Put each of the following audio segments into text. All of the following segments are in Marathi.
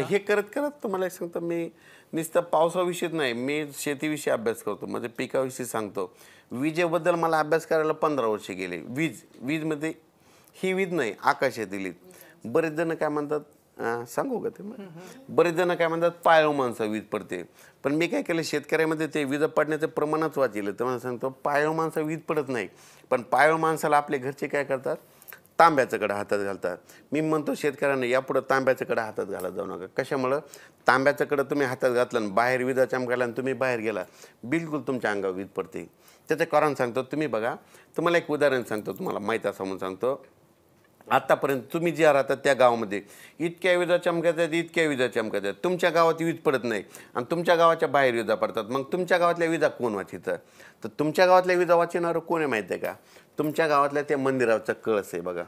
हे करत करत तुम्हाला एक सांगतो मी नुसतं पावसाविषयीच नाही मी शेतीविषयी अभ्यास करतो म्हणजे पिकाविषयी सांगतो. विजेबद्दल मला अभ्यास करायला 15 वर्षे गेले. वीजमध्ये ही वीज नाही आकाशातील. बरेच जण काय म्हणतात सांगू का ते बरेच जण काय म्हणतात पाळीव माणसं वीज पडते. पण मी काय केलं शेतकऱ्यामध्ये ते वीज पडण्याचं प्रमाणच वाचलं. तर मला सांगतो पाळीव माणसं वीज पडत नाही. पण पाळीव माणसाला आपले घरचे काय करतात तांब्याचं कडा हातात घालतात. मी म्हणतो शेतकऱ्यांना यापुढे तांब्याचं कडा हातात घालत जाऊ नका. कशामुळं तांब्याचं कडा तुम्ही हातात घातलं आणि बाहेर विजा चमकायला आणि तुम्ही बाहेर गेला बिलकुल तुमच्या अंगावर वीज पडते. त्याचं कारण सांगतो तुम्ही बघा. तुम्हाला एक उदाहरण सांगतो तुम्हाला माहीत असं म्हणून सांगतो. आत्तापर्यंत तुम्ही ज्या राहतात त्या गावामध्ये इतक्या विजा चमकत आहेत इतक्या विजा चमकत आहेत. तुमच्या गावात वीज पडत नाही आणि तुमच्या गावाच्या बाहेर विजा पडतात. मग तुमच्या गावातल्या विजा कोण वाचितं? तर तुमच्या गावातल्या विजा वाचवणारं कोण आहे माहिती आहे का? तुमच्या गावातल्या त्या मंदिराचा कळस आहे बघा.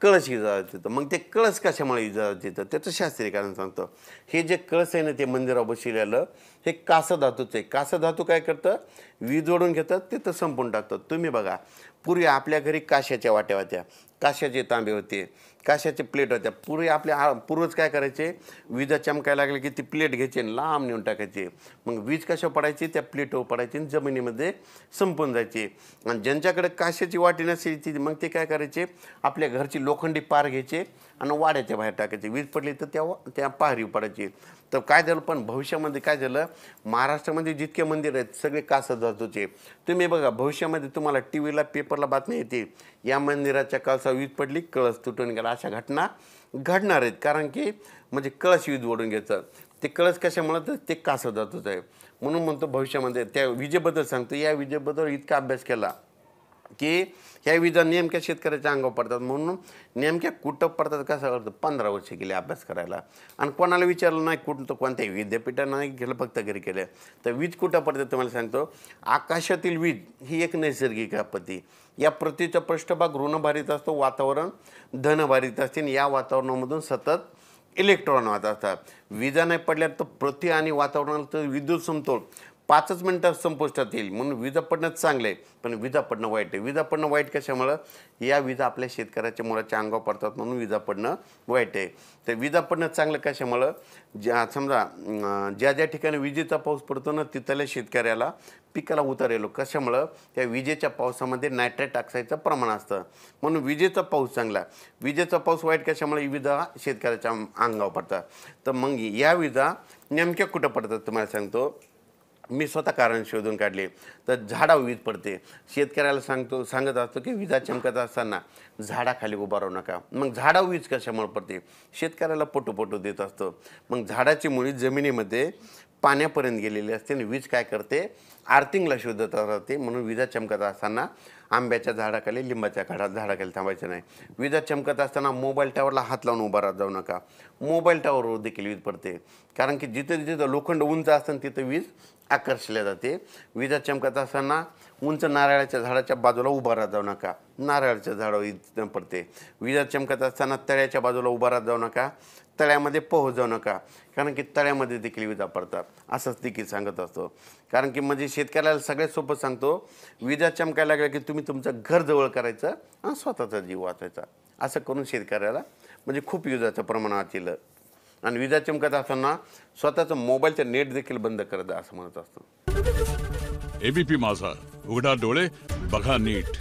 कळस विजा तिथं. मग ते कळस कशामुळे विजा तिथं त्याचं शास्त्रीय कारण सांगतो. हे जे कळस आहे ना ते मंदिरावर बसलेलं हे कासधातूचं आहे. कासधातू काय करतं वीज ओढून घेतात तिथं संपून टाकतात. तुम्ही बघा पूर्वी आपल्या घरी काशाच्या वाट्या होत्या काशाचे तांबे होते काशाचे प्लेट होत्या. आपल्या पूर्वज काय करायचे विजा चमकायला लागले की ती प्लेट घ्यायची आणि लांब नेऊन टाकायचे. मग वीज कशा पडायची त्या प्लेटवर पडायची आणि जमिनीमध्ये संपून जायची. आणि ज्यांच्याकडे काशाची वाटी नसायची मग ते काय करायचे आपल्या घरची लोखंडी पार घ्यायचे आणि वाड्याच्या बाहेर टाकायचे. वीज पडली तर त्या पारी पडायची. तर काय झालं पण भविष्यामध्ये काय झालं महाराष्ट्रामध्ये जितके मंदिर आहेत सगळे कासधातूचे. तुम्ही बघा भविष्यामध्ये तुम्हाला टी व्हीला पेपरला बातमी येते या मंदिराच्या कळसा वीज पडली कळस तुटून गेला. अशा घटना घडणार आहेत. कारण की म्हणजे कळस वीज ओढून घ्यायचं. ते कळस कशामुळे तर ते कासधातूच आहे. म्हणून म्हणतो भविष्यामध्ये त्या विजेबद्दल सांगतो. या विजेबद्दल इतका अभ्यास केला की ह्या विजा नेमक्या शेतकऱ्याच्या अंगावर पडतात. म्हणून नेमक्या कुठं पडतात कसं करतं 15 वर्ष गेले अभ्यास करायला. आणि कोणाला विचारलं नाही कुठं कोणत्याही विद्यापीठानं नाही गेलं फक्त घरी केलं. तर वीज कुठं पडते तुम्हाला सांगतो. आकाशातील वीज ही एक नैसर्गिक आपत्ती. या पृथ्वीचा पृष्ठभाग ऋणभारित असतो वातावरण धनभारित असते आणि या वातावरणामधून सतत इलेक्ट्रॉन वाहत असतात. विजा नाही पडल्या तर पृथ्वी आणि वातावरणात विद्युत समतोल 5 मिनिटात संपुष्टात येईल. म्हणून विजा पडणं चांगलं आहे पण विजा पडणं वाईट आहे. विजा पडणं वाईट कशामुळं या विजा आपल्या शेतकऱ्याच्या मुलाच्या अंगावर पडतात म्हणून विजा पडणं वाईट आहे. तर विजा पडणं चांगलं कशामुळं समजा ज्या ठिकाणी विजेचा पाऊस पडतो ना तिथल्या शेतकऱ्याला पिकाला उतार येतो. कशामुळं त्या विजेच्या पावसामध्ये नायट्रेट ऑक्साईडचं प्रमाण असतं म्हणून विजेचा पाऊस चांगला. विजेचा पाऊस वाईट कशामुळे विजा शेतकऱ्याच्या अंगावर पडतात. तर मग या विजा नेमक्या कुठं पडतात तुम्हाला सांगतो. मी स्वतः कारण शोधून काढले. तर झाडावर वीज पडते. शेतकऱ्याला सांगत असतो की विजा चमकत असताना झाडाखाली उभा राहू नका. मग झाडावर वीज कशामुळे पडते शेतकऱ्याला पटू देत असतो. मग झाडाची मुळी जमिनीमध्ये पाण्यापर्यंत गेलेली असते आणि वीज काय करते आर्थिंगला शोधत राहते. म्हणून विजा चमकत असताना आंब्याच्या झाडाखाली लिंबाच्या झाडाखाली थांबायचं नाही. विजा चमकत असताना मोबाईल टावरला हात लावून उभा राहत जाऊ नका. मोबाईल टावरवर देखील वीज पडते. कारण की जिथं लोखंड उंच असतं तिथं वीज आकर्षल्या जाते. विजा चमकत असताना उंच नारळाच्या झाडाच्या बाजूला उभा राहत जाऊ नका. नारळाच्या झाडावर वीज पडते. विजा चमकत असताना तळ्याच्या बाजूला उभा राहत जाऊ नका. तळ्यामध्ये पोहोच जाऊ नका. कारण की तळ्यामध्ये देखील विजा पडतात. असंच देखील सांगत असतो. कारण की म्हणजे शेतकऱ्याला सगळ्यात सोपं सांगतो विजा चमकायला लागल्या की तुम्ही तुमचं घर जवळ करायचं आणि स्वतःचा जीव वाचवायचा. असं करून शेतकऱ्याला म्हणजे खूप विजाचं प्रमाण वाचलं. आणि विजा चमकत असताना स्वतःचं मोबाईलचं नेट देखील बंद करत असं म्हणत असतो. एबीपी माझा उघडा डोळे बघा नीट.